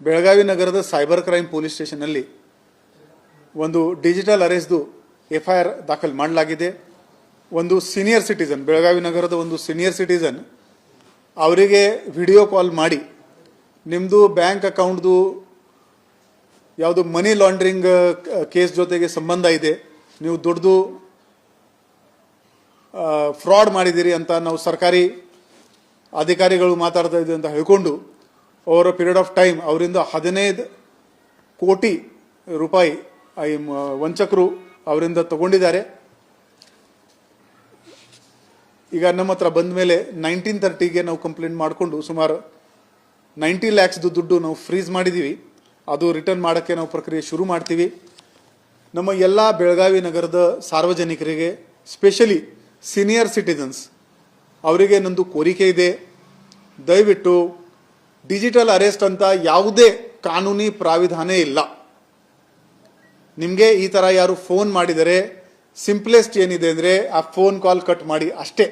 ಬೆಳಗಾವಿ ನಗರದ cyber crime police ಸ್ಟೇಷನ್ನಲ್ಲಿ ಒಂದು digital ಅರೆಸ್ಟ್ದು FIR ದಾಖಲು ಮಾಡಲಾಗಿದೆ. ಒಂದು ಸೀನಿಯರ್ ಸಿಟಿಸನ್, ಬೆಳಗಾವಿ ನಗರದ ಒಂದು ಸೀನಿಯರ್ ಸಿಟಿಸನ್ ಅವರಿಗೆ ವಿಡಿಯೋ ಕಾಲ್ ಮಾಡಿ ನಿಮ್ಮದು ಬ್ಯಾಂಕ್ ಅಕೌಂಟ್ದು ಯಾವುದು ಮನಿ ಲಾಂಡ್ರಿಂಗ್ ಕೇಸ್ ಜೊತೆಗೆ ಸಂಬಂಧ ಇದೆ, ನೀವು ದುಡ್ದು ಫ್ರಾಡ್ ಮಾಡಿದ್ದೀರಿ ಅಂತ ನಾವು ಸರ್ಕಾರಿ ಅಧಿಕಾರಿಗಳು ಮಾತಾಡ್ತಾ ಇದ್ದೀವಿ ಅಂತ ಹೇಳ್ಕೊಂಡು over a period of time ಅವರಿಂದ 15 ಕೋಟಿ ರೂಪಾಯಿ ವಂಚಕರು ಅವರಿಂದ ತಗೊಂಡಿದ್ದಾರೆ. ಈಗ ನಮ್ಮ ಹತ್ರ ಬಂದ ಮೇಲೆ 1930ಗೆ ನಾವು ಕಂಪ್ಲೇಂಟ್ ಮಾಡಿಕೊಂಡು ಸುಮಾರು 90 lakhsದು ದುಡ್ಡು ನಾವು ಫ್ರೀಸ್ ಮಾಡಿದ್ದೀವಿ. ಅದು ರಿಟರ್ನ್ ಮಾಡೋಕ್ಕೆ ನಾವು ಪ್ರಕ್ರಿಯೆ ಶುರು ಮಾಡ್ತೀವಿ. ನಮ್ಮ ಎಲ್ಲ ಬೆಳಗಾವಿ ನಗರದ ಸಾರ್ವಜನಿಕರಿಗೆ, ಸ್ಪೆಷಲಿ ಸೀನಿಯರ್ ಸಿಟಿಸನ್ಸ್ ಅವರಿಗೆ ನಂದು ಕೋರಿಕೆ ಇದೆ, ದಯವಿಟ್ಟು ಡಿಜಿಟಲ್ ಅರೆಸ್ಟ್ ಅಂತ ಯಾವುದೇ ಕಾನೂನಿ ಪ್ರಾವಿಧಾನ ಇಲ್ಲ. ನಿಮಗೆ ಈ ಥರ ಯಾರು ಫೋನ್ ಮಾಡಿದರೆ ಸಿಂಪ್ಲೆಸ್ಟ್ ಏನಿದೆ ಅಂದರೆ ಆ ಫೋನ್ ಕಾಲ್ ಕಟ್ ಮಾಡಿ ಅಷ್ಟೇ.